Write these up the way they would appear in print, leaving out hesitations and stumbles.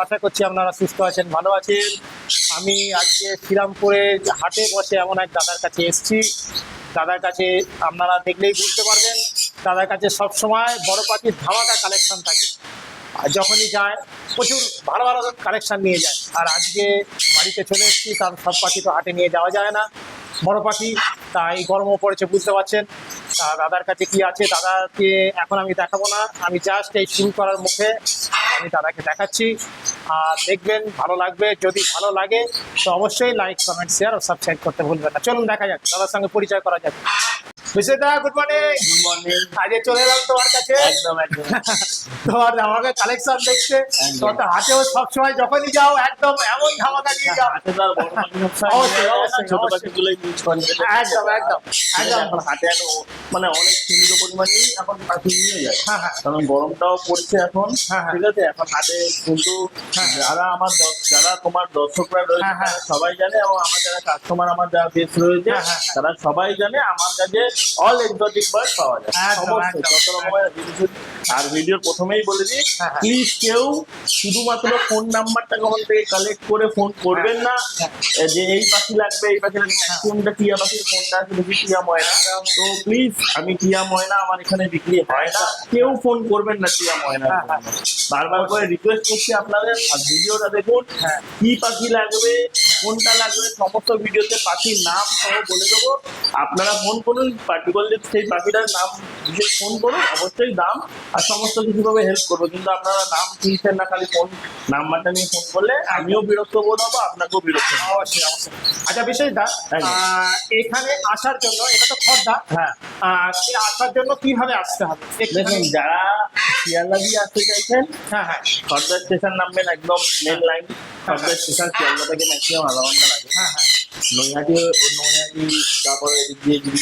আশা করছি আপনারা সুস্থ আছেন, ভালো আছেন। আমি আজকে শ্রীরামপুরে হাটে বসে এমন এক দাদার কাছে এসেছি। দাদার কাছে আপনারা দেখলেই বুঝতে পারবেন, দাদার কাছে সবসময় বড় পাখির ধামাকা কালেকশন থাকে। আর যখনই যায় প্রচুর ভালো ভালো কালেকশন নিয়ে যায়। আর আজকে বাড়িতে চলে এসেছি, কারণ সব পাখি তো হাটে নিয়ে যাওয়া যায় না, বড় পাখি। তাই গরমও পড়েছে, বুঝতে পারছেন। তা দাদার কাছে কি আছে দাদাকে এখন আমি দেখাবো না, আমি জাস্ট এই শুরু করার মুখে আমি দাদাকে দেখাচ্ছি। আর দেখবেন ভালো লাগবে, যদি ভালো লাগে তো অবশ্যই লাইক, কমেন্ট, শেয়ার ও সাবস্ক্রাইব করতে ভুলবেন না। চলুন দেখা যাক, দাদার সঙ্গে পরিচয় করা যাক। Biswajit, good morning. Good morning. আজকে চলে এলাম তোমার কাছে, একদম একদম তোমার আমাকে কালেকশন দেখতে। তোমার তো হাটেও সবসময় যখনই যাও একদম এমন ধামাকা নিয়ে যাও। হাটে তো আর বড় পাখি সবসময় অবশ্যই, নিয়ে যায় না, অবশ্যই, ছোট অবশ্যই। পাখিগুলোই ইউজ করে। একদম একদম একদম। এখন হাটে মানে অনেক সীমিত পরিমাণেই এখন পাখি নিয়ে যায়, হ্যাঁ হ্যাঁ কারণ গরমটাও পড়ছে এখন। হ্যাঁ, হ্যাঁ। ঠিক আছে, এখন হাটে কিন্তু হ্যাঁ, হ্যাঁ। যারা যারা তোমার দর্শকরা রয়েছে হ্যাঁ, হ্যাঁ। তারা সবাই জানে, এবং আমার যারা কাস্টমার, আমার যারা বেশ রয়েছে হ্যাঁ, হ্যাঁ, হ্যাঁ। তারা সবাই জানে আমার কাছে অল এক্সোটিক বার্ড পাওয়া যায়, একদম, সমস্ত একদম। যত রকমের জিনিস। আর ভিডিওর প্রথমেই বলে দিই, হ্যাঁ, হ্যাঁ। প্লিজ কেউ শুধুমাত্র ফোন নাম্বারটা কখন থেকে কালেক্ট করে ফোন করবেন না যে এই পাখি লাগবে, এই পাখি লাগবে। ম্যাক্সিমামটা টিয়া পাখির ফোনটা আছে, বেশি টিয়া ময়না। তো প্লিজ, আমি টিয়া ময়না আমার এখানে বিক্রি হয় না, কেউ ফোন করবেন না টিয়া ময়না। হ্যাঁ, হ্যাঁ। বারবার করে রিকোয়েস্ট করছি আপনাদের, আর ভিডিওটা দেখুন, হ্যাঁ। কি পাখি লাগবে, কোনটা লাগবে, সমস্ত ভিডিওতে পাখির নাম সহ বলে দেবো। আপনারা ফোন করুন, পার্টিকুলারলি সেই পাখিটার নাম বিশেষ ফোন করুন, অবশ্যই দাম আর সমস্ত কিছু ভাবে হেল্প করবো। কিন্তু আপনারা নাম চিনছেন না, খালি ফোন নাম্বারটা নিয়ে ফোন করলে আমিও বিরক্ত বোধ হবো, আপনাকেও বিরক্ত হবো। অবশ্যই অবশ্যই। আচ্ছা বিশ্বজিৎ, একদম। এখানে আসার জন্য, এটা তো খর্দা, হ্যাঁ, আসার জন্য কিভাবে আসতে হবে? দেখুন, যারা শিয়ালদা দিয়ে আসতে চাইছেন, হ্যাঁ হ্যাঁ খর্দা স্টেশন নামবেন, একদম main line. Khardah station Sealdah থেকে ম্যাক্সিমাম আধা ঘন্টা লাগে। হ্যাঁ হ্যাঁ নৈহাটি, তারপরে এদিক দিয়ে যদি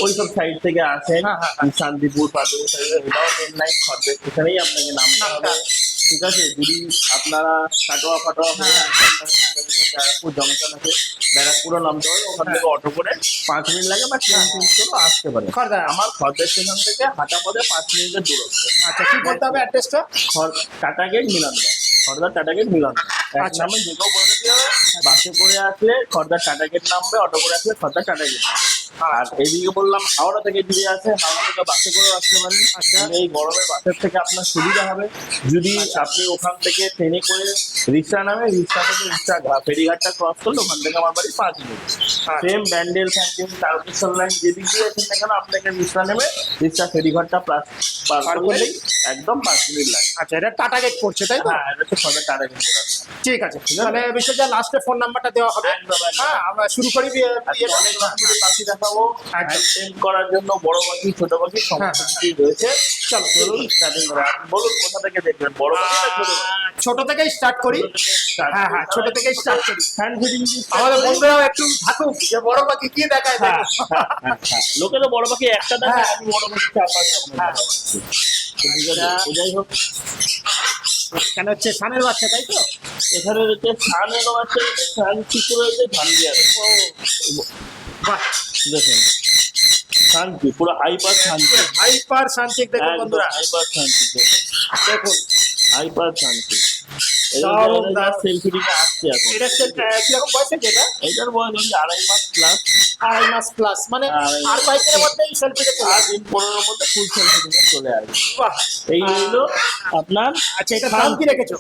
ওইসব সাইড থেকে আসেন, হ্যাঁ, হ্যাঁ। শান্তিপুর, পাদুর সাইড, এটাও মেন লাইন। খর্দা স্টেশনেই আপনাকে নামতে হবে। ঠিক আছে, যদি আপনারা কাটোয়া ফাটোয়া হয়ে ব্যারাকপুর জংশন আছে, ব্যারাকপুরও নামতে হবে, ওখান থেকে অটো করে 5 মিনিট লাগে, বা ট্রেন চেঞ্জ করেও আসতে পারে। খর্দা। আমার খর্দা স্টেশন থেকে হাঁটা পথে 5 মিনিটের দূরত্ব। আচ্ছা, কি করতে হবে অ্যাড্রেসটা? টাটা গেট মিলনদা, খর্দা টাটা গেট মিলনদা এক আচ্ছা। নামে যে কেউ বলে দিতে হবে। বাসে করে আসলে খর্দা টাটা গেট নামবে, অটো করে আসলে খর্দা টাটা গেট। আর এইদিকে বললাম হাওড়া থেকে যদি আসে, হাওড়া থেকে বাসে করেও আসতে পারেন। আচ্ছা। এই গরমের বাসের থেকে আপনার সুবিধা হবে যদি আপনি ওখান থেকে ট্রেনে করে রিক্সা নামে, রিক্সা থেকে ফেরিঘাটটা ক্রস করলে ওখান থেকে আমার বাড়ি 5 মিনিট। সেম ব্যান্ডেল ফ্যান্ডেল তারকেশ্বর লাইন যেদিক দিয়ে আছেন না কেন, আপনাকে রিক্সা নেবে, রিক্সা ফেরিঘাটটা পার করলেই একদম 5 মিনিট লাগে। আচ্ছা, এটা টাটা গেট পড়ছে, তাই তো? হ্যাঁ, এটা হচ্ছে খর্দা টাটা গেট। ঠিক আছে, তাহলে বিশ্বজিৎ লাস্টে ফোন নাম্বারটা দেওয়া হবে। একদম, একদম। হ্যাঁ, আমরা শুরু করি। অনেক রকমের পাখি দেখাবো, একদম। টেম করার জন্য বড় পাখি, ছোট পাখি সমস্ত কিছুই রয়েছে। চল চলুন স্টার্টিং করা। বলুন কোথা থেকে দেখবেন, বড় পাখি না ছোট পাখি? ছোট থেকেই স্টার্ট করি। হ্যাঁ হ্যাঁ, ছোট থেকেই স্টার্ট করি। হ্যান্ড ফিডিং আমাদের বন্ধুরাও একটু থাকুক, যে বড় পাখি কি দেখায় দেখো। লোকে তো বড় পাখি একটা দেখায়, হ্যাঁ। আমি বড় পাখি 4-5 হ্যাঁ। যাই হোক, কেন হচ্ছে সানের বাচ্চা, তাই তো? এখানে রয়েছে সানেরও আছে, সান চিকু রয়েছে, ঝান্ডিয়ারও। বাহ, দেখুন, শান্তি, পুরো হাইপার শান্তি, হাইপার শান্তিক দেখুন বন্ধুরা, হাইপার শান্তি, দেখুন। হাইপার শান্তি। দারুণ, দারুণ। সেলফি দিকে আসছে এখন। এটা কিরকম বয়স আছে এটা? এটার বয়স হচ্ছে 2.5 মাস প্লাস। 2.5 মাস প্লাস, মানে আড়াই আর কয়েকদিনের মধ্যেই সেলফিতে চলে আর আসবে। দিন 15-র মধ্যে ফুল সেলফি দিকে চলে আসবে। বাহ। এই হলো আপনার। আচ্ছা, এটা দাম কি রেখেছো?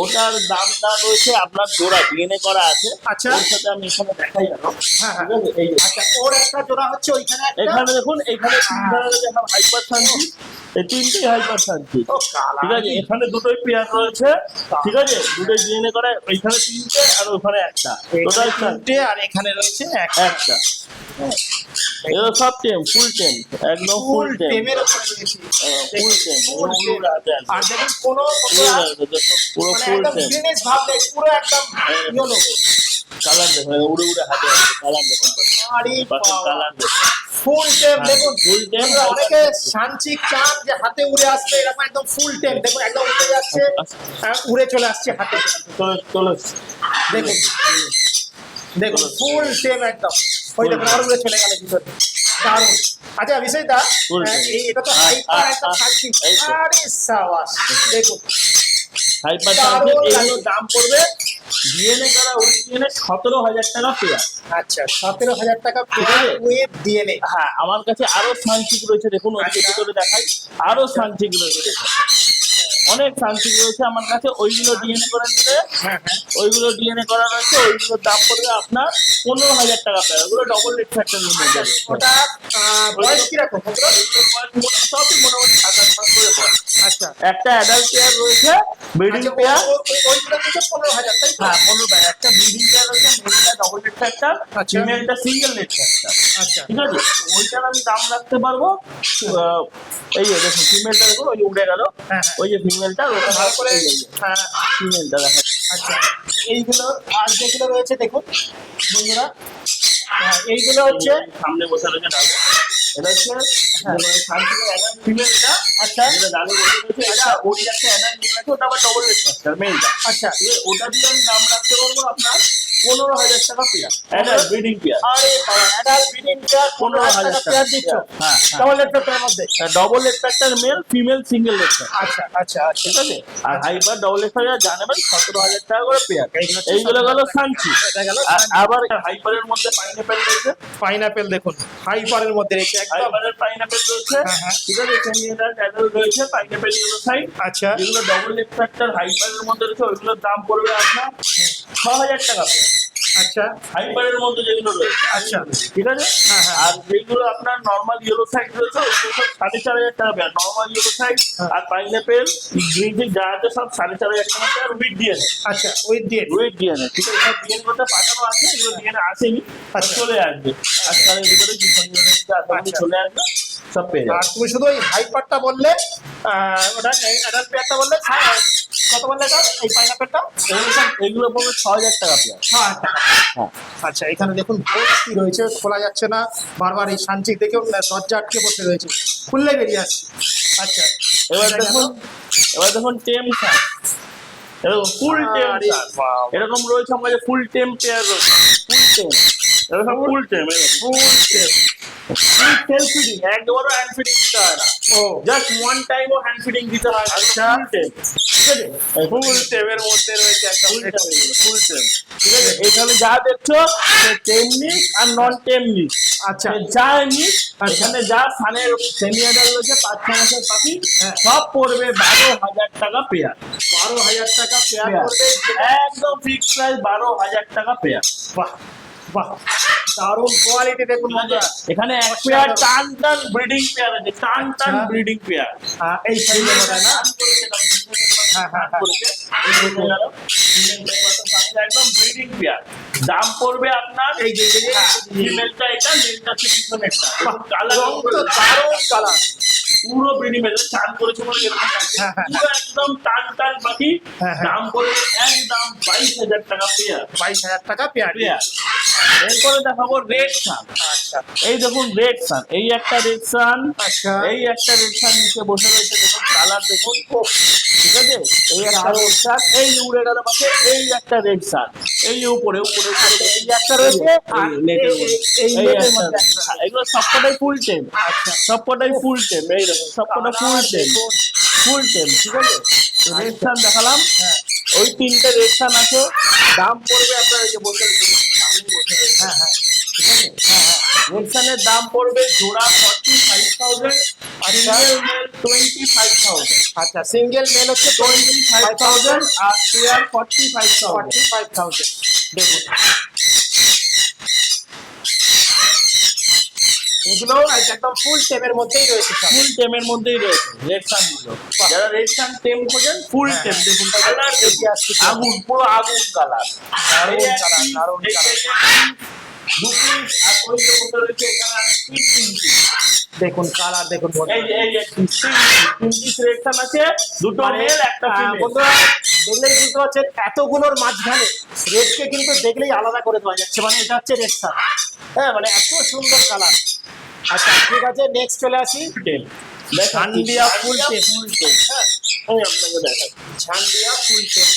ওটার দামটা রয়েছে আপনার জোড়া ডিএনএ করা আছে। আচ্ছা। ওর সাথে আমি এখানে দেখাই আরো। হ্যাঁ, হ্যাঁ। ঠিক আছে, এই যে আচ্ছা, ওর একটা জোড়া হচ্ছে ওইখানে একটা। এখানে দেখুন, এখানে 3 ধরনের যেমন হাইপার শান্তি, এই 3টেই হাইপার শান্তি। ও, কালা। ঠিক আছে, এখানে দুটোই পেয়ার রয়েছে। ঠিক আছে, দুটোই ডিএনএ করা, ওইখানে 3টে আর ওখানে একটা, টোটাল এখানে 3টে আর এখানে রয়েছে একটা। একটা। এগুলো সব টেম, ফুল টেম, একদম ফুল ফুল টেম, টেমের উপরে রয়েছে। ফুল টেম। ফুল টেম। আর দেখুন কোনো বন্ধুরা পুরো মানে ফুল একদম টেম। গ্রিনিশ ভাব নেই, পুরো একদম ইয়েলো। কালার দেখুন, উড়ে উড়ে হাতে আছে, কালার দেখুন, আরে বাবা, কালার দেখুন। ফুল টেম দেখুন। ফুল টেম। বন্ধুরা, অনেকে সানচিক চান যে হাতে উড়ে আসবে, এরকম একদম ফুল টেম দেখুন, একদম উড়ে যাচ্ছে, উড়ে চলে আসছে হাতে। চলো দেখুন দেখুন, ফুল টেম একদম। ওই দেখুন, আর উড়ে চলে গেল ভিতরে। দারুণ। আচ্ছা বিশ্বজিৎ, Full টেম। এটা তো হাইপার একদম সানচিক। এই তো। আরে সাবাস, দেখুন হাইপার দারুণ সানচিক লাগে। এগুলোর দাম পড়বে ডিএনএ করা উইথ ডিএনএ 17,000 টাকা পেয়ার। আচ্ছা 17,000 টাকা ঠিক আছে। With DNA. হ্যাঁ, আমার কাছে আরো সানচিক রয়েছে, দেখুন ওইদিকে আচ্ছা। ভিতরে দেখাই, আরো সানচিক রয়েছে দেখুন। অনেক সানচিক রয়েছে আমার কাছে, ওইগুলো ডিএনএ করে নিলে, হ্যাঁ হ্যাঁ ওইগুলো ডিএনএ করা রয়েছে, ওইগুলোর দাম পড়বে আপনার 15,000 টাকা পেয়ার। ওগুলো ডবল রেট ফ্যাক্টরের মধ্যে আছে। ওটা বয়স কিরকম? সবই মোটামুটি 7-8 মাস করে বয়স। আচ্ছা একটা অ্যাডাল্ট পেয়ার রয়েছে, ব্রিডিং আচ্ছা, পেয়ার। ওইগুলো নিচে 15,000 তাই তো? হ্যাঁ 15 একটা ব্রিডিং পেয়ার রয়েছে, মেলটা ডবল রেট ফ্যাক্টর, আচ্ছা। ফিমেলটা সিঙ্গেল রেট ফ্যাক্টর। আচ্ছা ঠিক আছে, ওইটার আমি দাম রাখতে পারবো এই যে দেখুন ফিমেলটা দেখুন, ওই যে উড়ে গেল, হ্যাঁ, হ্যাঁ। ওই যে ফিমেলটা, ওটা ভালো করে হ্যাঁ ফিমেলটা দেখা। আচ্ছা এইগুলো আর যেগুলো রয়েছে দেখুন বন্ধুরা, এইগুলো হচ্ছে সামনে বসে রয়েছে ডালে, এটা হচ্ছে ফিমেলটা। আচ্ছা যেটা ডালে বসে রয়েছে, এটা ওই একটা অ্যাডাল্ট মেল আছে, ওটা আবার ডবল রেট ফ্যাক্টর মেলটা। আচ্ছা ওটা দিয়ে আমি দাম রাখতে পারবো আপনার 15,000 টাকা পেয়ার, অ্যাডাল্ট ব্রিডিং পেয়ার। আরে বাবা অ্যাডাল্ট ব্রিডিং পেয়ার 15,000 টাকা পেয়ার দিচ্ছ হ্যাঁ ডবল লেট্টার মধ্যে। Double rate factor male, female single rate factor. আচ্ছা আচ্ছা আচ্ছা ঠিক আছে, আর হাইপার ডবল এক্স জানেন 17,000 টাকা করে পেয়ার। এইগুলো হচ্ছে এইগুলো গেল 17,000 সানচি। এটা গেল আবার হাইপারের মধ্যে পাইনাপেল রয়েছে, পাইনাপেল দেখুন হাইপারের মধ্যে রয়েছে একদম। হাইপারের পাইনাপেল রয়েছে। হ্যাঁ, হ্যাঁ। ঠিক আছে, এখানে এটা ক্যাটেল রয়েছে, পাইনাপেল গুলো সাইড। আচ্ছা যেগুলো ডবল এক্স ফ্যাক্টর হাইপারের মধ্যে রয়েছে, ওইগুলোর দাম পড়বে আপনার 6,000 টাকা পেয়ার। আচ্ছা হাইপারের মধ্যে যেগুলো রয়েছে, আচ্ছা ঠিক আছে। হ্যাঁ, হ্যাঁ। আর যেগুলো আপনার নর্মাল ইয়েলো সাইড রয়েছে, ওইগুলো সব 4,500 টাকা পেয়ার। নর্মাল ইয়েলো সাইড হ্যাঁ। আর পাইনাপেল গ্রিন যা আছে সব 4,500 টাকা পেয়ার উইথ ডিএনএ। আচ্ছা উইথ দিয়ে ওয়েট ডিএনএ, ঠিক আছে, সব ডিএনএ করতে পাঠানো আছে, এগুলো ডিএনএ আসেনি, আচ্ছা। চলে আসবে আজকালের ভিতরে কি শনিবারের দিকে আশা আচ্ছা। চলে আসবে, সব পেয়ে আর যাবে। তুমি শুধু ওই হাইপারটা বললে ওটা অ্যাডাল্ট পেয়ারটা বললে কত বললে এটা এই পাইনাপেলটা? এগুলো পড়বে 6,000 টাকা পেয়ার। 6,000 টাকা। হ্যাঁ, আচ্ছা এখানে দেখুন ভর্তি রয়েছে, খোলা যাচ্ছে না, বারবার এই সানচিক দেখেও দরজা আটকে বসে রয়েছে, খুললে বেরিয়ে আসছে। আচ্ছা এবার এটা দেখুন, গেল। এবার দেখুন টেম সার, এরকম ফুল টেম আরে সার, বাবা। এরকম রয়েছে আমার কাছে ফুল টেম পেয়ার রয়েছে, ফুল টেম, এরকম ফুল টেম, ফুল টেপ। ফুল সেলফ ফিডিং, একবারও হ্যান্ড ফিডিং দিতে হয় না, ও জাস্ট ওয়ান টাইম ও হ্যান্ড ফিডিং দিতে হয়। আচ্ছা। ফুল টেম, ঠিক আছে, ফুল টেপের মধ্যে রয়েছে একদম। ফুল টেম, ঠিক আছে। এখানে যা দেখছো টেম মিক্স আর নন টেম মিক্স, আচ্ছা যা মিক্স, এখানে যা ফানের সেমি অ্যাডাল্ট রয়েছে 5-6 মাসের পাখি, হ্যাঁ। সব পড়বে 12,000 টাকা পেয়ার। 12,000 টাকা পেয়ার করবে। একদম ফিক্স প্রাইস 12,000 টাকা পেয়ার। বাহ বাহ দারুণ কোয়ালিটি দেখুন বন্ধুরা। এখানে এক পেয়ার টান টান ব্রিডিং পেয়ার আছে, টান টান আচ্ছা। Breeding pair. এই সাইজে হয় না? হ্যাঁ, হ্যাঁ, হ্যাঁ। একদম ব্রিডিং পেয়ার, দাম পড়বে আপনার এই যে ফিমেলটা এটা, মেলটা হচ্ছে পিছনেরটা। কালার রং তো দারুণ কালার। পুরো ব্রিডিং মেল চান করেছে বলে এরকম লাগছে। হ্যাঁ, হ্যাঁ। পুরো একদম টান টান পাখি, হ্যাঁ, হ্যাঁ। দাম পড়বে একদম 22,000 টাকা পেয়ার। 22,000 টাকা পেয়ার। পেয়ার। এরপরে দেখাবো রেড সান। আচ্ছা এই দেখুন রেড সান, এই একটা রেড সান, আচ্ছা এই একটা রেড সান নিচে বসে রয়েছে, দেখুন কালার দেখুন, ঠিক আছে। এই একটা রেড সান, এই যে উড়ে গেল পাশে, এই একটা রেড সান, এই যে উপরে উপরে উপরে এই একটা রয়েছে, আর নেটের মধ্যে এই এই নেটের একটা মধ্যে রয়েছে। এগুলো সবকটাই ফুল টেম, আচ্ছা সবকটাই ফুল টেম, এই দেখুন সবকটা ফুল টেম, ফুল টেম, ঠিক আছে। রেড সান দেখালাম, হ্যাঁ ওই তিনটে রেড সান আছে, দাম পড়বে আপনার এই যে বসে রয়েছে, সামনে বসে রয়েছে, হ্যাঁ হ্যাঁ ঠিক আছে। রেড সানের দাম পড়বে জোড়া 45,000, আর সিঙ্গেল মেল 25,000, আচ্ছা সিঙ্গেল মেল হচ্ছে 25,000 আর পেয়ার 45,000। 45,000 দেখুন এগুলো একদম ফুল টেপের মধ্যেই রয়েছে সব। ফুল টেমের মধ্যেই রয়েছে রেড সান গুলো। যারা রেড সান টেম খোঁজেন, ফুল হ্যাঁ, টেম দেখুন, হ্যাঁ। কালার দেখুন, দেখে আসছি। আগুন, পুরো আগুন কালার, দারুণ কালার দারুণ কালার। দু পিস, আর ওই যে মধ্যে রয়েছে এখানে আছে তিন পিস। দেখুন কালার দেখুন বন্ধুরা। এই যে তিন পিস রেড সান আছে, দুটো মানে, মেল একটা ফিমেল। বন্ধুরা দেখলেই বুঝতে পারছেন এতগুলোর মাঝখানে রেডকে কিন্তু দেখলেই আলাদা করে দেওয়া যাচ্ছে, মানে এটা হচ্ছে রেড সার। হ্যাঁ মানে এত সুন্দর কালার। আচ্ছা ঠিক আছে নেক্সট চলে আসি। ঝান্ডিয়া ফুল টেপ। ফুল টেম, হ্যাঁ আমি আপনাকে দেখাই। ঝান্ডিয়া ফুল টেপ।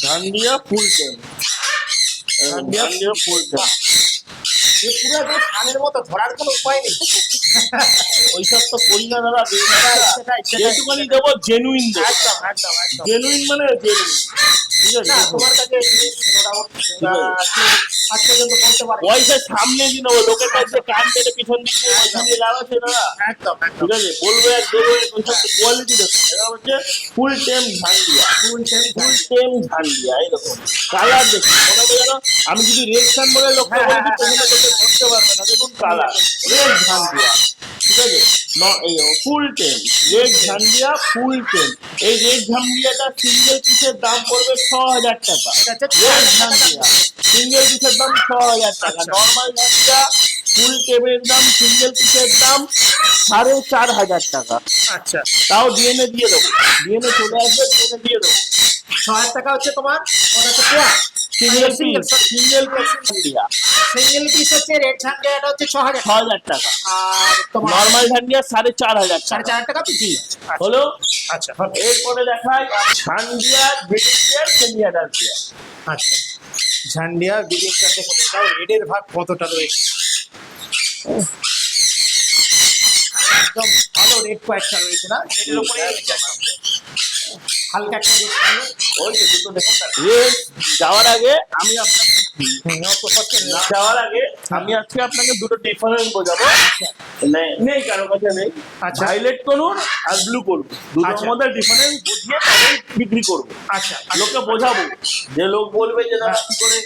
ঝান্ডিয়া ফুল টেম, ঝান্ডিয়া ফুল টেম। এ পুরো একদম ধানের মতো, ধরার কোনো উপায় নেই। ওইসব তো করি না দাদা, সেটাই। যেটুকুনি দেবো জেনুইন দেবো, একদম একদম একদম। জেনুইন মানে জেনুইন, ঠিক আছে? না, তোমার কাছে আজ পর্যন্ত বলতে পারো। পয়সা সামনে দিয়ে নেবো, লোকের কাছে কান পেটে পিছন দিক দিয়ে পয়সা দিয়ে লাভ আছে দাদা, একদম একদম। ঠিক আছে? বলবে এক দেবো এক, ওইসব কোয়ালিটি দেখো, এটা হচ্ছে ফুল টেম ঝান্ডিয়া, ফুল টেম ঝান্ডিয়া। এইরকম কালার দেখুন, ওটা যেন আমি যদি রেড সান বলে লোকটা বলি প্রথমে তোকে ধরতে পারবে না। দেখুন কালার, রেড ঝান্ডিয়া, ঠিক আছে? ফুল টেম রেড ঝান্ডিয়া, ফুল টেম। এই রেড ঝান্ডিয়াটা সিঙ্গেল পিসের দাম পড়বে 6,000 টাকা। রেড ঝান্ডিয়া সিঙ্গেল পিসের দাম 6,000 টাকা। নর্মাল ঝান্ডিয়া ফুল টেমের দাম সিঙ্গেল পিসের দাম 4,500 টাকা। আচ্ছা, তাও ডিএনএ দিয়ে দেবো, ডিএনএ চলে আসবে, ডিএনএ দিয়ে দেবো। 6,000 টাকা হচ্ছে তোমার, ওটা হচ্ছে pair. Single Single, piece, single piece ঝান্ডিয়া সিঙ্গেল পিস হচ্ছে রেড ঝান্ডিয়া, এটা হচ্ছে 6,000 টাকা। 6,000 টাকা। আর তোমার নর্মাল ঝান্ডিয়া 4,500 টাকা। 4,500 টাকা পিস হলো। আচ্ছা এরপরে দেখাই ঝান্ডিয়া ভেজিটেরিয়ান সেমিয়াডাল পেয়ার। আচ্ছা। ঝান্ডিয়া বিডিংটা দেখুন, এটাও রেডের ভাগ কতটা রয়েছে, একদম ভালো রেড কয়েকটা রয়েছে না, রেডের উপরে হালকা একটা রেড ছিল। ওই যে দুটো দেখুন না, রেড যাওয়ার আগে আমি আপনাকে যাওয়ার আগে আমি আজকে আপনাকে দুটো ডিফারেন্স বোঝাবো। নেই কারো কাছে নেই। আচ্ছা। ভাইলেট কলুর আর ব্লু কলুর দুটোর আচ্ছা। মধ্যে ডিফারেন্স বুঝিয়ে তবে বিক্রি করবো। আচ্ছা লোককে বোঝাবো, যে লোক বলবে যে দাদা কি করে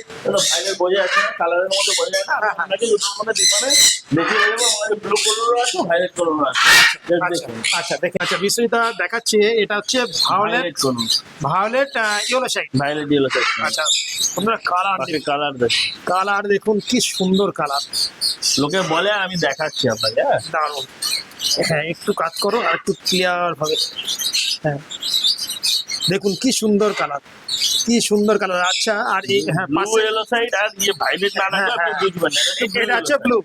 ভাইলেট বোঝা যাচ্ছে না, কালারের মধ্যে বোঝা যায় না, আমি আপনাকে দুটোর মধ্যে ডিফারেন্স দেখিয়ে দেবো। আমাদের ব্লু কলুরও আছে, ভাইলেট কলুরও আছে। দেখুন আচ্ছা দেখে, আচ্ছা বিশ্বজিৎদা দেখাচ্ছে, এটা হচ্ছে violet, violet colour, violet yellow side. Violet yellow side. আচ্ছা, তোমরা কালার কালার দেখুন, কালার দেখুন কি সুন্দর কালার, লোকে বলে আমি দেখাচ্ছি আপনাকে। হ্যাঁ দারুণ। হ্যাঁ, একটু কাজ করো আর একটু ক্লিয়ার ভাবে। হ্যাঁ দেখুন কি সুন্দর কালার, কি সুন্দর কালার। আচ্ছা, আর এই হ্যাঁ ব্লু পাশে ইয়েলো সাইড আর ইয়ে ভাইলেট না হ্যাঁ, থাকলে আপনি হ্যাঁ। বুঝবেন না। এটা হচ্ছে ব্লু।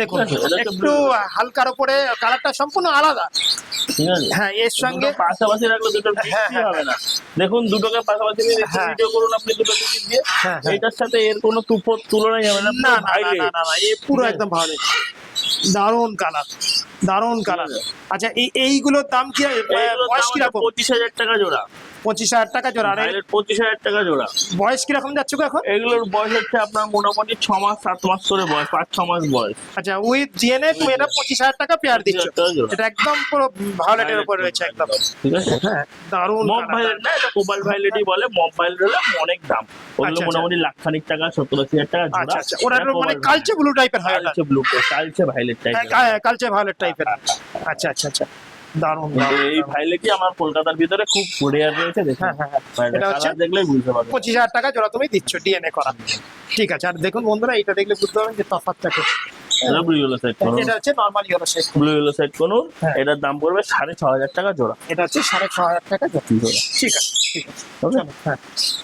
দেখুন ঠিক আছে, এটা হচ্ছে একটু blue। হালকার উপরে কালারটা সম্পূর্ণ আলাদা। ঠিক আছে, হ্যাঁ, এর সঙ্গে দুটো পাশাপাশি রাখলে দুটো হ্যাঁ, মিক্সই হবে না। দেখুন দুটোকে পাশাপাশি হ্যাঁ। ভিডিও করুন আপনি দুটো দিক দিয়ে, হ্যাঁ, হ্যাঁ। এটার সাথে এর কোনো তুলনাই হবে না। না না ভাইলেট না না না, এই পুরো একদম ভালো, দারুণ কালার, দারুণ কালার। আচ্ছা, এইগুলোর দাম কি, বয়স কিরকম? 25,000 টাকা জোড়া। 25,000 টাকা জোড়া। আর এর ভাইলেট 25,000 টাকা জোড়া। বয়স কিরকম যাচ্ছে গো এখন? এগুলোর বয়স হচ্ছে আপনার মোটামুটি 6 মাস 7 মাস করে বয়স, 5-6 মাস বয়স। আচ্ছা, উইথ জিএনএ তুমি এটা 25,000 টাকা পেয়ার দিচ্ছ। 25,000 টাকা জোড়া। এটা একদম পুরো ভায়োলেটের উপর রয়েছে একদম। ঠিক আছে, হ্যাঁ, দারুণ মব colour, ভাইলেট না, এটা কোবাল্ট ভাইলেটই বলে। মব ভাইলেট হলে অনেক দাম, ওগুলো আচ্ছা, মোটামুটি লাখখানিক টাকা, 70-80,000 টাকা জোড়া। আচ্ছা আচ্ছা, ওরা মানে কালচে ব্লু টাইপের হয় ওটা। কালচে ব্লু, কালচে ভাইলেট টাইপ। কালচে ভায়োলেট টাইপের। আচ্ছা আচ্ছা আচ্ছা, দারুণ এই ভাইলেটই আমার কলকাতার ভিতরে খুব রেয়ার রয়েছে। দেখুন হ্যাঁ হ্যাঁ হ্যাঁ, ভাইলেট এটা হচ্ছে কালার দেখলেই বুঝতে পারবেন। 25,000 টাকা জোড়া তুমি দিচ্ছ ডিএনএ করা। ঠিক আছে, আর দেখুন বন্ধুরা, এটা দেখলে বুঝতে পারবেন যে তফাৎটা কি। এটা ব্লু ইয়েলো সেট করুন, এটা হচ্ছে normal yellow shade. Blue yellow set করুন। হ্যাঁ। এটার দাম পড়বে 6,500 টাকা জোড়া। এটা হচ্ছে 6,500 টাকা জোড়া। ঠিক আছে ঠিক আছে, ওকে, চলো, হ্যাঁ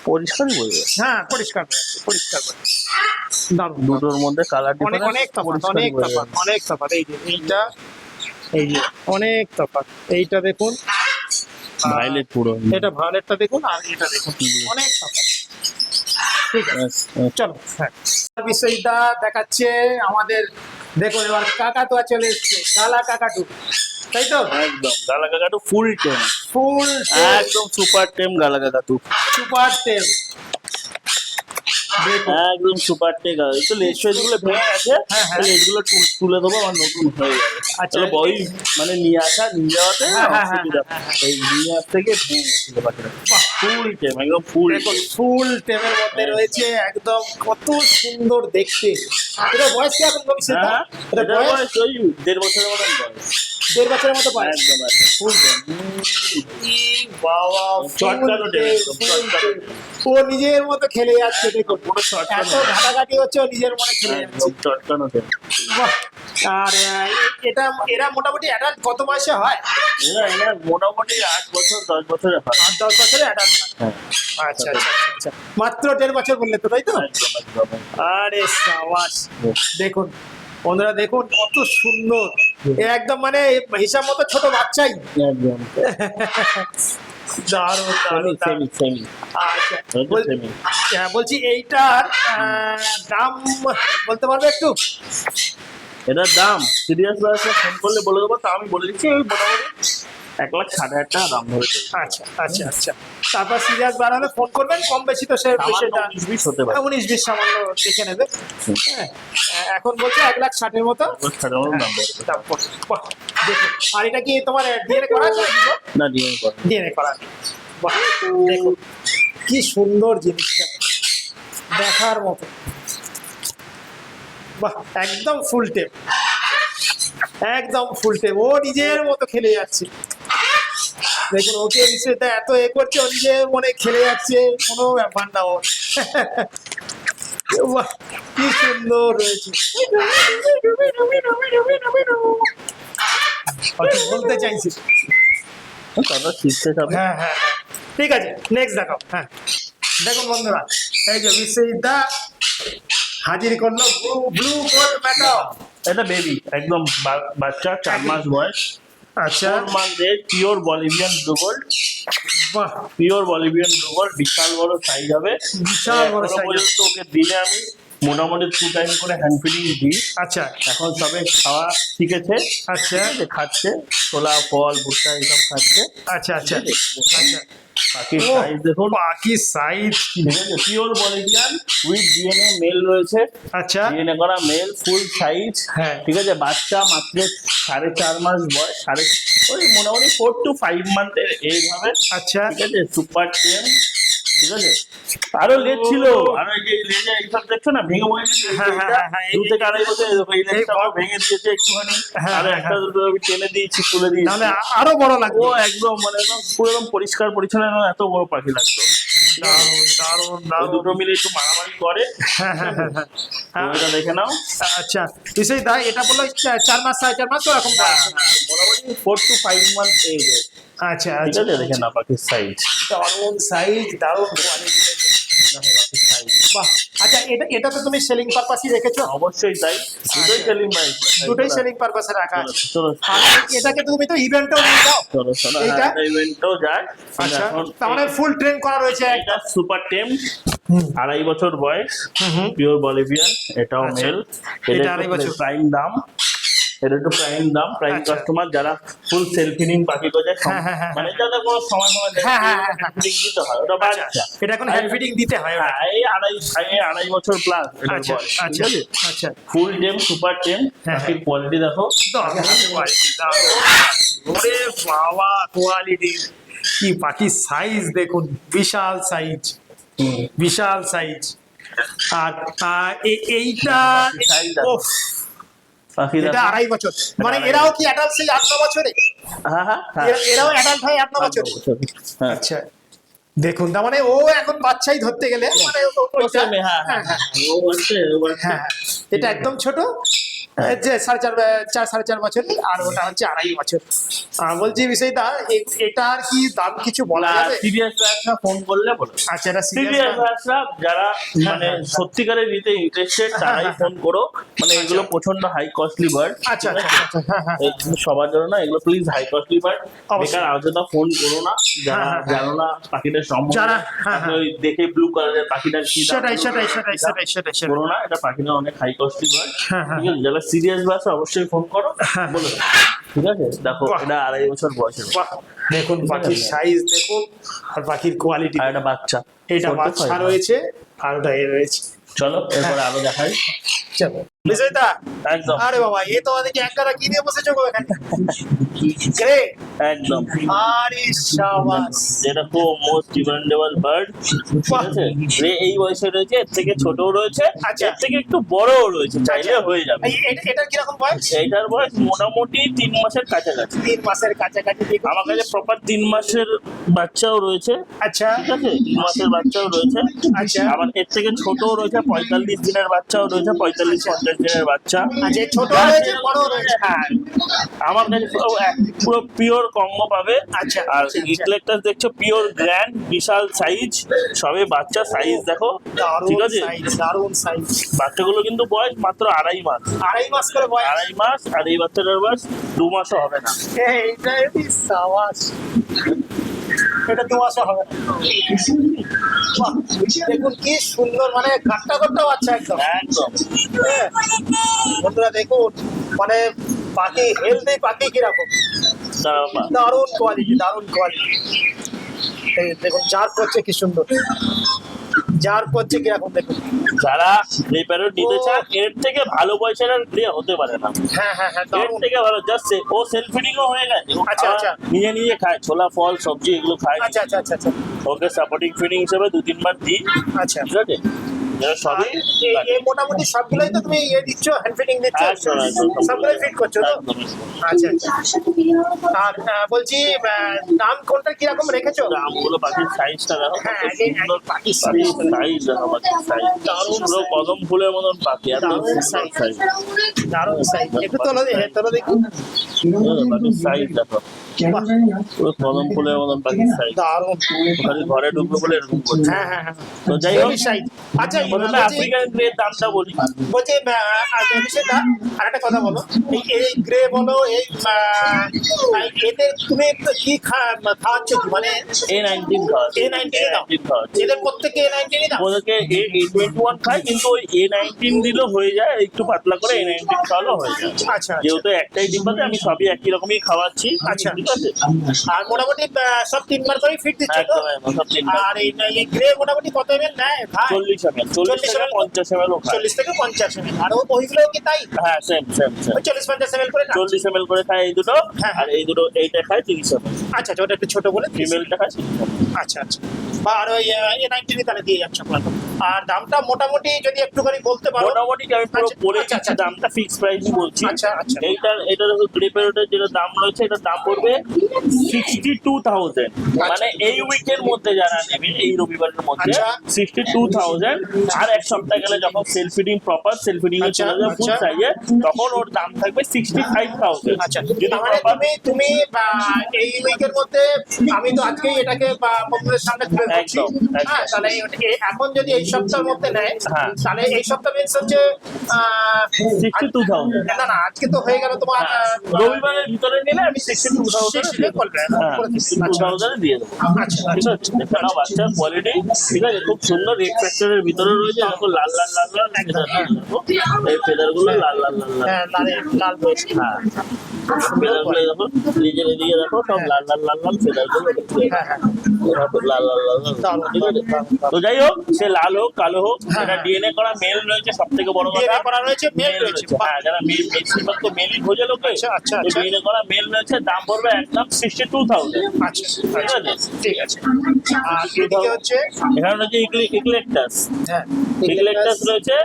পরিষ্কারই বলবে। হ্যাঁ, পরিষ্কার পরিষ্কার দারুণ। দুটোর মধ্যে কালার অনেক অনেক তফাৎ, অনেক তফাৎ, অনেক তফাৎ। এই যে এইটা, এই যে অনেক তফাৎ। এইটা দেখুন, ভাইলেট পুরো। এটা ভায়োলেটটা দেখুন, আর এটা দেখুন, অনেক তফাৎ। ঠিক আছে, চলো। হ্যাঁ, বিষয়টা দেখাচ্ছে আমাদের। দেখুন এবার কাকাতুয়া চলে এসছে, কালা কাকাটু, তাই তো? একদম গালা কাকাটু ফুল টেম, ফুল একদম সুপার টেম গালা কাকাটু, সুপার তেল। দেখুন একদম সুপার টেম। একটু লেজ ফেজ গুলো ভেঙে গেছে, হ্যাঁ, হ্যাঁ। লেজ গুলো তুলে দেবো, আমার নতুন হয়ে যাবে। আচ্ছা, তাহলে বই মানে নিয়ে আসা নিয়ে যাওয়াতে হ্যাঁ, হ্যাঁ, অসুবিধা হ্যাঁ, হ্যাঁ, এই নিয়ে আস থেকে ভেঙে গেছিল পাখিটা। ফুল টেম, একদম ফুল। দেখুন ফুল টেমের মধ্যে রয়েছে, একদম কত সুন্দর দেখতে। এটা বয়স কি এখন ভবিষ্যৎ? হ্যাঁ, এটা এটার বয়স বয়স ওই 1.5 বছরের মতন বয়স। 1.5 বছরের মতো বয়স। একদম একদম ফুল টেম। বাবা, চটকানো full টেম, tail, একদম full চটকানো tail। ও নিজের মতো খেলে যাচ্ছে, দেখুন পুরো এত চটকানো, ঘাটাঘাটি হচ্ছে, ও নিজের মনে খেলে যাচ্ছে। একদম চটকানো টেম। বাহ। আর এটা এরা মোটামুটি অ্যাডাল্ট কত মাসে হয়? এরা মোটামুটি 8 বছর 10 বছরে হয়। 8-10 বছরে অ্যাডাল্ট হয়। হ্যাঁ, আচ্ছা আচ্ছা আচ্ছা, মাত্র 1.5 বছর বললে তো, তাই তো? একদম একদম। আরে সাবাস, দেখুন বন্ধুরা, দেখুন কত সুন্দর। এ একদম মানে হিসাব মতো ছোট বাচ্চাই। একদম দারুণ দারুণ দারুণ। সেমি আচ্ছা এটা সেমি। হ্যাঁ, বলছি এইটার দাম বলতে পারবে একটু? এটার দাম সিরিয়াস ব্রাশে ফোন করলে বলে দেবো, তা আমি বলে দিচ্ছি ওই মোটামুটি 1,60,000 টাকা দাম ধরে চলছে। আচ্ছা আচ্ছা আচ্ছা, তারপর সিরিয়াস বাড়ালে ফোন করবেন, কম বেশি তো সে সামান্য সেটা 19-20 হতে পারে। 19-20 সামান্য দেখে নেবে। হ্যাঁ, এখন বলছে 1,60,000 মতো 1,60,000 দাম ধরে চলছে। দাম পড়ছে। বাহ, দেখুন। আর এটা কি তোমার ডিএনএ করা আছে? না দিয়ে কর। ডিএনএ করা নেই। বাহ, দেখুন কি সুন্দর জিনিসটা, দেখার মতো। বাহ, একদম ফুল টেপ, একদম ফুল টেপ, ও নিজের মতো খেলে যাচ্ছে। দেখুন ওকে বিষয়টা এত করছে, ও নিজের মনে খেলে যাচ্ছে, কোনো ব্যাপার না ওর। বাহ, কি সুন্দর রয়েছে। ওকে বলতে চাইছি। কথা শিখতে হবে। হ্যাঁ হ্যাঁ হ্যাঁ, ঠিক আছে, নেক্সট দেখাও। হ্যাঁ, দেখুন বন্ধুরা, এই যে বিশ্বজিৎ দা হাজির করলো ব্লু গোল্ড মেটাল। এটা বেবি একদম বাচ্চা, 4 মাস বয়স, আচ্ছা 4 মান্থের পিওর বলিভিয়ান ব্লু গোল্ড। বাহ, পিওর বলিভিয়ান ব্লু গোল্ড, বিশাল বড় সাইজ হবে। বিশাল বড় এখনো size। পর্যন্ত ওকে দিনে আমি মোটামুটি 2 টাইম করে হ্যান্ড ফিডিং দিই। আচ্ছা এখন সবে খাওয়া শিখেছে, আচ্ছা ঠিক আছে, খাচ্ছে ছোলা ফল ভুট্টা এইসব খাচ্ছে। আচ্ছা আচ্ছা আচ্ছা, পাখির ও সাইজ দেখুন, বাকি সাইজ। ঠিক আছে, pure Bolivian with DNA male রয়েছে, আচ্ছা ডিএনএ করা মেল, ফুল সাইজ। হ্যাঁ। ঠিক আছে, বাচ্চা মাত্র 4.5 মাস বয়স, ওই মোটামুটি 4 to 5 মান্থের এজ হবে। আচ্ছা ঠিক আছে, সুপার টেম। ঠিক আছে, আরো লেজ ছিল, আর ওই যে লেজে এইসব দেখছো না ভেঙে ভেঙে গেছে, হ্যাঁ, হ্যাঁ, হ্যাঁ, 2 থেকে 2.5 বছর এই লেজটা এই ভেঙে দিয়েছে একটুখানি, হ্যাঁ, আর হ্যাঁ, একটা দুটো আমি টেনে দিয়েছি, তুলে দিয়েছি। তাহলে আরো বড় ও লাগবে। একদম মানে একদম পুরো একদম পরিষ্কার পরিচ্ছন্ন, একদম এত বড় পাখি লাগতো। দারুণ দারুণ ওই দারুণ। দুটো মিলে একটু মারামারি করে। হ্যাঁ হ্যাঁ হ্যাঁ হ্যাঁ। তো এটা দেখে নাও। আচ্ছা বিশ্বজিৎ দা, এটা বললো 4 মাস 4.5 মাস ওরকম বয়স। মোটামুটি 4 to 5 মান্থ এজ। আচ্ছা ঠিক আচ্ছা, আছে, দেখে না পাখির সাইজ। দারুণ সাইজ, দারুণ কোয়ালিটি। বাহ, আচ্ছা এটা এটা তো তুমি সেলিং পারপাসই রেখেছো? অবশ্যই তাই, দুটোই সেলিং প্রাইস, দুটোই সেলিং পারপাসে রাখা আছে। চলো আর এটাকে তুমি তো ইভেন্টেও নিয়ে যাও। চলো চলো, এইটা? ইভেন্টও যায়। আচ্ছা, এখন তার মানে ফুল ট্রেন করা রয়েছে এটা একটা। সুপার টেম, 2.5 বছর বয়স, হুম। পিওর বলিভিয়ান, এটাও আচ্ছা, মেল। এটা 2.5 বছর। প্রাইম দাম, এটা একটু প্রাইম দাম, প্রাইম আচ্ছা। কাস্টমার যারা ফুল সেলফ ফিডিং পাখি করে, হ্যাঁ, হ্যাঁ, হ্যাঁ, মানে যাদের কোনো সময় সময় হ্যাঁ, হ্যাঁ, হ্যাঁ, হ্যাঁ। ফিডিং দিতে হয়, ওটা বাচ্চা। এটা এখন হ্যান্ড ফিডিং দিতে হয় ওটা। হ্যাঁ, এই 2.5 বছর প্লাস আচ্ছা আচ্ছা আচ্ছা, ফুল টেম, সুপার টেম। হ্যাঁ, পাখির কোয়ালিটি দেখো, ওরে বাবা, কোয়ালিটি কি, পাখির সাইজ দেখুন, বিশাল সাইজ, বিশাল সাইজ। আর এইটা size আছে। ওফ, পাখি এটা দেখো। 2.5 বছর, মানে এরাও কি অ্যাডাল্ট সেই 8-9 বছরে? হ্যাঁ হ্যাঁ হ্যাঁ। এরাও অ্যাডাল্ট হয় 8-9 বছরে? হ্যাঁ। আচ্ছা, দেখুন তার মানে ও এখন বাচ্চাই ধরতে গেলে মানে ওইটা, হ্যাঁ হ্যাঁ হ্যাঁ হ্যাঁ ও বলছে, ও বলছে। হ্যাঁ, এটা একদম ছোট, যে 4.5 বছর, আর ওটা হচ্ছে 2.5 বছর। বলছি বিষয়টা, এটার কি দাম কিছু বলা যাবে? সিরিয়াস ব্যাচরা ফোন করলে বলো। আচ্ছা, এটা সিরিয়াস সিরিয়াস। ব্যাচরা যারা মানে হ্যাঁ। সত্যিকারের নিতে ইন্টারেস্টেড, তারাই ফোন করো। মানে এগুলো প্রচন্ড হাই কস্টলি বার্ড। আচ্ছা আচ্ছা আচ্ছা, হ্যাঁ হ্যাঁ সবার জন্য না, এগুলো প্লিজ হাই কস্টলি বার্ড। অবশ্যই। বেকার আলোচনা ফোন করো না, যারা হ্যাঁ, হ্যাঁ, জানো না পাখিটার সম্বন্ধে, যারা- হ্যাঁ, হ্যাঁ। ওই দেখে ব্লু কালারের পাখিটার কি দাম, সেটাই সেটাই সেটাই সেটাই সেটাই সেটাই। করো না, এটা পাখিটা অনেক হাই কস্টলি বার্ড। হ্যাঁ, হ্যাঁ। ঠিক আছে, যারা সিরিয়াস ব্যাচ অবশ্যই ফোন করো, হ্যাঁ। বলো। ঠিক আছে, দেখো বাহ। এটা 2.5 বছর বয়সের, বাহ, দেখুন পাখির সাইজ দেখুন, আর পাখির কোয়ালিটি। আর একটা বাচ্চা। এটা 4 to বাচ্চা 5 রয়েছে, আর ওটা এ রয়েছে। চলো এরপরে আরো দেখাই। চলো বিজয়দা, একদম আরে বাবা, এ তো আমাদেরকে এক গাদা কি দিয়ে বসেছো গো এখানে? গ্রেট, একদম, আরে শাবাশ। যেটা খুব মোস্ট ডিমান্ডেবল বার্ড। ঠিক আছে, এই বয়সে রয়েছে, এর থেকে ছোটও রয়েছে, আচ্ছা। এর থেকে একটু বড়ও রয়েছে, চাইলে হয়ে যাবে। এটার কিরকম বয়স? এইটার বয়স মোটামুটি 3 মাসের কাছাকাছি। 3 মাসের কাছাকাছি। দেখুন। আমার কাছে প্রপার 3 মাসের বাচ্চাও রয়েছে। আচ্ছা ঠিক আছে, 3 মাসের বাচ্চাও রয়েছে। আচ্ছা। আবার এর থেকে ছোটও রয়েছে, 45 দিনের বাচ্চাও রয়েছে, 45-50 দিনের বাচ্চা। আচ্ছা, ছোট রয়েছে, বড় রয়েছে। হ্যাঁ, আমার কাছে পুরো পিওর কম্বো পাবে। আচ্ছা, আর আচ্ছা, আচ্ছা। ইগলেক্টাস দেখছো, পিওর গ্র্যান্ড, বিশাল সাইজ, সবে বাচ্চা সাইজ দেখো। ঠিক দারুণ আছে, সাইজ, দারুণ সাইজ। বাচ্চাগুলো কিন্তু বয়স মাত্র 2.5 মাস। 2.5 মাস করে বয়স। 2.5 মাস, আর এই বাচ্চাটার বয়স 2 মাসও হবে না। এইটাই সাবাস। এটা 2 মাসও হবে না। বাহ, দেখুন কি সুন্দর, মানে গাট্টা গাট্টা বাচ্চা একদম। একদম হ্যাঁ, বন্ধুরা দেখুন মানে পাখি, হেলদি পাখি কিরকম, দাঁড়াও। দারুণ কোয়ালিটি, দারুণ কোয়ালিটি। এই দেখুন জার করছে কি সুন্দর, জার করছে কিরকম দেখুন। যারা এই প্যারট নিতে চান এর থেকে ভালো পয়সার আর ক্রিয়া হতে পারে না। হ্যাঁ হ্যাঁ হ্যাঁ, এর দারুণ। থেকে ভালো জাস্ট ও সেলফ ফিডিংও হয়ে গেছে। ও আচ্ছা, খাওয়া আচ্ছা। নিজে নিজে খায়, ছোলা ফল সবজি এগুলো খায়। আচ্ছা আচ্ছা আচ্ছা আচ্ছা ওকে সাপোর্টিং ফিডিং হিসেবে 2-3 বার দিই, আচ্ছা। ঠিক আছে? এরা সবই এই মোটামুটি সবগুলোই তো তুমি ইয়ে দিচ্ছ, হ্যান্ড ফিটিং দিচ্ছ, একদম, একদম। সবগুলোই ফিট করছো তো? একদম। আচ্ছা আচ্ছা। আর বলছি দাম কোনটা কিরকম রেখেছো? আমগুলো পাখির সাইজটা দেখো, হ্যাঁ, কত সুন্দর পাখির পাখির সাইজ দেখো, পাখির সাইজ দারুণ পুরো কদম ফুলের মতন পাখি, এত দারুণ সুন্দর size। সাইজ। দারুণ সাইজ, একটু তোলো তোলো দেখি। পাখির সাইজ দেখো, পুরো কদম ফুলের মতন পাখির সাইজ। দারুণ। খালি ঘরে ঢুকলো বলে এরকম করছে। হ্যাঁ হ্যাঁ হ্যাঁ, তো যাই হোক, সাইজ। আচ্ছা প্রথমে বলছি, আফ্রিকান গ্রের দামটা বলি। বলছি সেটা আরেকটা কথা বলো, এই গ্রে বলো, এই এদের তুমি কি খাওয়াচ্ছ কি, মানে A19 খাওয়া, A19 দাও? A19 খাওয়াচ্ছে। এদের প্রত্যেকে A19 দাও? ওদেরকে A21 খায়, কিন্তু ওই A19 দিলেও হয়ে যায়, একটু পাতলা করে A19 খাওয়ালেও হয়ে যায়। আচ্ছা আচ্ছা। যেহেতু একটাই ডিব্বাতে আমি সবই একই রকমই খাওয়াচ্ছি, আচ্ছা। ঠিক আছে? আর মোটামুটি সব 3 বার করে ফিট দিচ্ছ তো? একদম একদম, সব 3 বার। আর এই গ্রে মোটামুটি কত ml নেয় ভাই? 40 ml, 40 থেকে 50 ml ও খায়। 40 থেকে 50 ml। আর ওইগুলো কি তাই? হ্যাঁ, সেম সেম সেম। ওই 40-50 ml করে না? 40 ml করে খায় এই দুটো, হ্যাঁ। আর এই দুটো এইটা খায় 30 ml, আচ্ছা আচ্ছা, ওটা একটু ছোট বলে দিয়েছি। ফিমেলটা খায় 30 ml। আচ্ছা আচ্ছা। আর ওই A19 তাহলে দিয়ে যাচ্ছে আপনার। আর দামটা মোটামুটি যদি একটুখানি বলতে পারো। মোটামুটি আমি পুরো আচ্ছা, বলে আচ্ছা, দিচ্ছি, আচ্ছা। দামটা ফিক্স প্রাইসই বলছি। আচ্ছা, আচ্ছা। এটা দেখো গ্রে প্যারটের যেটা দাম রয়েছে, এটার দাম পড়বে 62,000। মানে এই উইকের মধ্যে যারা নেবে, এই রবিবারের মধ্যে আচ্ছা। 62,000। আর এক সপ্তাহ গেলে যখন self feeding proper self feeding এ আচ্ছা, চলে যাবে ফুল আচ্ছা। সাইজে, তখন ওর দাম থাকবে 65,000। আচ্ছা, যদি তার মানে proper- তুমি এই উইকের মধ্যে, আমি তো আজকেই এটাকে বন্ধুদের সামনে তুলে ধরছি। একদম, একদম। হ্যাঁ, তাহলে এখন যদি এই সপ্তাহের মধ্যে নেয়, হ্যাঁ। তাহলে এই সপ্তাহ মিনস হচ্ছে 62,000। না না, আজকে তো হয়ে গেল তোমার রবিবারের ভিতরে নিলে আমি 62,000 60 করবে। হ্যাঁ, 62,000 দিয়ে দেবো। আচ্ছা ঠিক আছে, দেখে নাও বাচ্চার কোয়ালিটি, ঠিক আছে? খুব সুন্দর রেড ফ্যাক্টরের ভিতরে রয়েছে, দেখো লাল লাল লাল লাল ফেদার, দেখো এই ফেদার গুলো লাল লাল লাল লাল। হ্যাঁ, লাল রয়েছে। হ্যাঁ, ফেদার গুলো দেখো, নিজের এদিকে দেখো, সব লাল লাল লাল লাল ফেদার গুলো দেখো, হ্যাঁ হ্যাঁ, লাল লাল লাল লাল, ঠিক আছে? তো যাই হোক, সে লাল হোক কালো হোক, হ্যাঁ, এটা হ্যাঁ। ডিএনএ করা মেল রয়েছে, সব থেকে বড় কথা। DNA করা রয়েছে, মেল রয়েছে। হ্যাঁ, যারা মেল বেশিরভাগ তো মেলই খোঁজে লোকে। আচ্ছা, আচ্ছা, আচ্ছা। ডিএনএ করা মেল রয়েছে, দাম পড়বে একদম 62,000। আচ্ছা ঠিক আছে? ঠিক আছে। আর এদিকে হচ্ছে এখানে রয়েছে ইগলেক্টাস। হ্যাঁ, ইগলেক্টাস রয়েছে,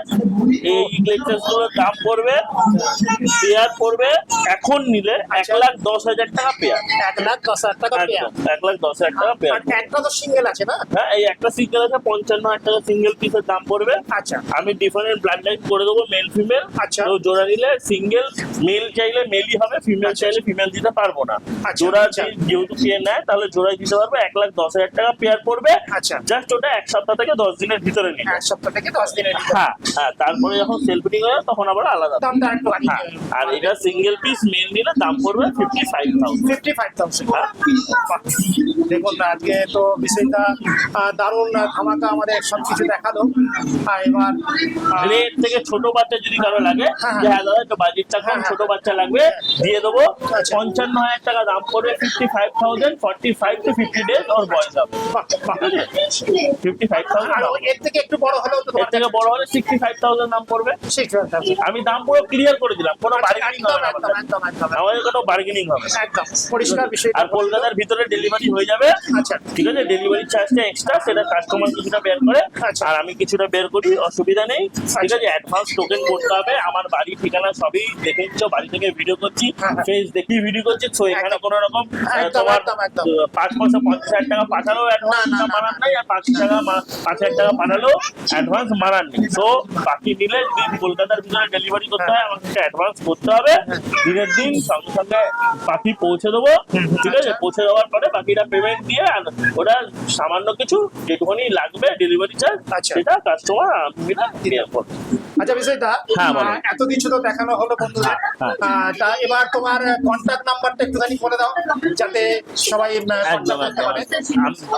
এই ইগলেক্টাস গুলোর দাম পড়বে, পেয়ার পড়বে এখন নিলে 1,10,000 টাকা পেয়ার। 1,10,000 টাকা পেয়ার। একদম 1,10,000 টাকা পেয়ার। আর একটা তো সিঙ্গেল আছে না? হ্যাঁ, এই একটা সিঙ্গেল আছে, 55,000 টাকা সিঙ্গেল পিসের দাম পড়বে। আচ্ছা আমি ডিফারেন্ট ব্লাড লাইন করে দেবো, মেল ফিমেল। আচ্ছা। তো জোড়া নিলে সিঙ্গেল, মেল চাইলে মেলই হবে, ফিমেল চাইলে ফিমেল দিতে পারবো না। আচ্ছা, জোড়া আচ্ছা। যেহেতু পেয়ার নেয়, তাহলে জোড়াই দিতে পারবে। 1,10,000 টাকা পেয়ার পড়বে। আচ্ছা। জাস্ট ওটা 1 সপ্তাহ থেকে 10 দিনের ভিতরে নিলে। এক সপ্তাহ থেকে 10 দিনের ভিতরে। হ্যাঁ হ্যাঁ, তারপরে যখন সেল ফিটিং হয় তখন আবার আলাদা। দামটা একটু আগে হ্যাঁ, আর এটা সিঙ্গেল পিস মেল নিলে দাম পড়বে 55,000। 55,000। দেখুন আজকে তো বিষয়টা দারুণ ধামাকা আমাদের সবকিছু দেখালো। এবার রেট থেকে ছোট বাচ্চা যদি কারো লাগে, হ্যাঁ, যে হ্যাঁ দাদা একটু বাজেটটা কম, হ্যাঁ, ছোট বাচ্চা লাগবে, দিয়ে দেবো। আচ্ছা। 55,000 টাকা দাম পড়বে, 55,000, 45 to 50 days ওর বয়স হবে। বাহ, বাহ। 55,000 আর এর থেকে একটু বড় হলেও তো এর থেকে বড় হলে 65,000 দাম পড়বে। 60,000। আমি দাম পুরো ক্লিয়ার করে দিলাম, কোনো বার্গেনিং একদম হবে না একদম একদম একদম আমাদের, কোনো বার্গেনিং হবে না। একদম পরিষ্কার বিষয়। আর কলকাতার ভিতরে ডেলিভারি হয়ে যাবে। আচ্ছা। ঠিক আছে, ডেলিভারি চার্জটা এক্সট্রা, সেটা কাস্টমার কিছুটা বের করে, আচ্ছা। আর আমি কিছুটা বের করি, অসুবিধা নেই। ঠিক আছে, অ্যাডভান্স টোকেন করতে হবে। আমার বাড়ি ঠিকানা সবই দেখে নিচ্ছ, বাড়ি থেকে ভিডিও করছি, হ্যাঁ, হ্যাঁ। ফেস দেখি ভিডিও করছি। তো এখানে একদম। কোনো রকম একদম, তোমার একদম, একদম। 5 পয়সা 50,000 টাকা পাঠালেও অ্যাডভান্স না, না, মারার নাই, আর 5,000 টাকা পাঠালেও অ্যাডভান্স মারার নেই। তো বাকি নিলে দিন কলকাতার ভিতরে ডেলিভারি করতে হয়, আমাকে অ্যাডভান্স করতে হবে। দিনের দিন সঙ্গে সঙ্গে পাখি পৌঁছে দেবো। ঠিক আছে, পৌঁছে দেওয়ার পরে বাকিটা পেমেন্ট দিয়ে, আর ওরা সামান্য কিছু যেটুকুনি লাগবে ডেলিভারি চার্জ, আচ্ছা। সেটা কাস্টমার আমি ক্লিয়ার করবো। আচ্ছা বিষয়টা হ্যাঁ, বলো। এত কিছু তো দেখানো হলো বন্ধুদের। হ্যাঁ। তা এবার তোমার কন্ট্যাক্ট নাম্বারটা একটুখানি বলে দাও যাতে সবাই একদম contact করতে একদম পারে।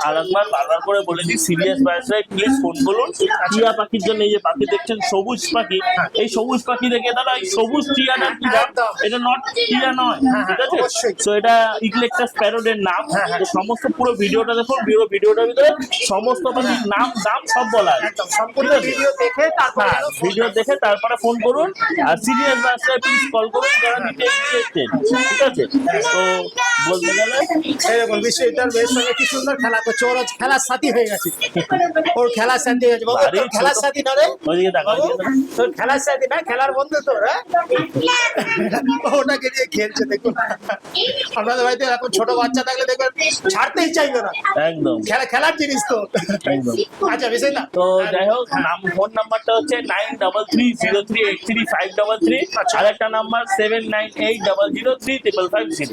আরেকবার বারবার করে বলে দিই, সিরিয়াস বায়োসরাই প্লিজ ফোন করুন। টিয়া পাখির জন্য এই যে পাখি দেখছেন সবুজ পাখি, এই সবুজ পাখি দেখে দাদা এই সবুজ টিয়া নাম কি বল? একদম। এটা নট টিয়া নয়, হ্যাঁ, ঠিক আছে? অবশ্যই। তো এটা ইগলেকটাস প্যারোডের নাম। হ্যাঁ, হ্যাঁ। তো সমস্ত পুরো ভিডিওটা দেখুন, ভিডিওটার ভিতরে সমস্ত পাখির নাম দাম সব বলা আছে। একদম সম্পূর্ণ ভিডিও দেখে তারপরে হ্যাঁ, ভিডিও দেখে তারপরে ফোন করুন। আর সিরিয়াস বায়োসরাই প্লিজ কল করুন যারা নিতে ইন্টারেস্টেড, ঠিক আছে? তো বলতে গেলে এরকম বিশ্ববিদ্যালয়ের সঙ্গে কি সুন্দর খেলা করছে, ওর আজ খেলার সাথী হয়ে গেছে, ওর খেলার সাথী হয়ে গেছে। বাবা, আরে তোর খেলার ছোট- সাথী না রে ওইদিকে তাকাও, বাবু? ওইদিকে তাকাও। তোর খেলার সাথী না, খেলার বন্ধু তোর, হ্যাঁ? ওটাকে নিয়ে খেলছে দেখুন। আপনাদের বাড়িতে এখন ছোট বাচ্চা থাকলে দেখবেন ছাড়তেই চাইবে না, একদম খেলার জিনিস তো। একদম। আচ্ছা বিষয় না, তো যাই হোক, ফোন নাম্বারটা হচ্ছে 9330383533। আর একটা number 7980035550।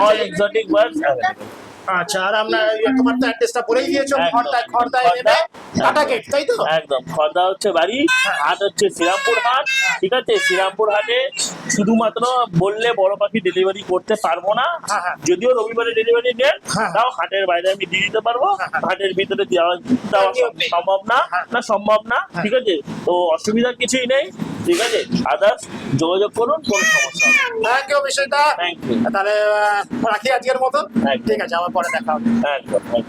All exotic birds available. আচ্ছা। আর আমরা তোমার তো অ্যাড্রেসটা বলেই দিয়েছো, একদম। খর্দায় নেবে টাটা গেট, তাই তো? একদম, খর্দা হচ্ছে বাড়ি, হাট হচ্ছে শ্রীরামপুর হাট, ঠিক আছে? শ্রীরামপুর হাটে শুধুমাত্র বললে বড় পাখি ডেলিভারি করতে পারবো না, হ্যাঁ, হ্যাঁ। যদিও রবিবারে ডেলিভারি নেন, হ্যাঁ। তাও হাটের বাইরে আমি দিয়ে দিতে পারবো। হাটের ভিতরে দেওয়া সম্ভব না, সম্ভব না, ঠিক আছে? তো অসুবিধার কিছুই নেই, ঠিক আছে? আদার্স যোগাযোগ করুন, কোনো সমস্যা হবে না। থ্যাংক ইউ বিষয়টা। Thank you. তাহলে রাখি আজকের মতো। একদম। ঠিক আছে, আবার পরে দেখা হবে। একদম।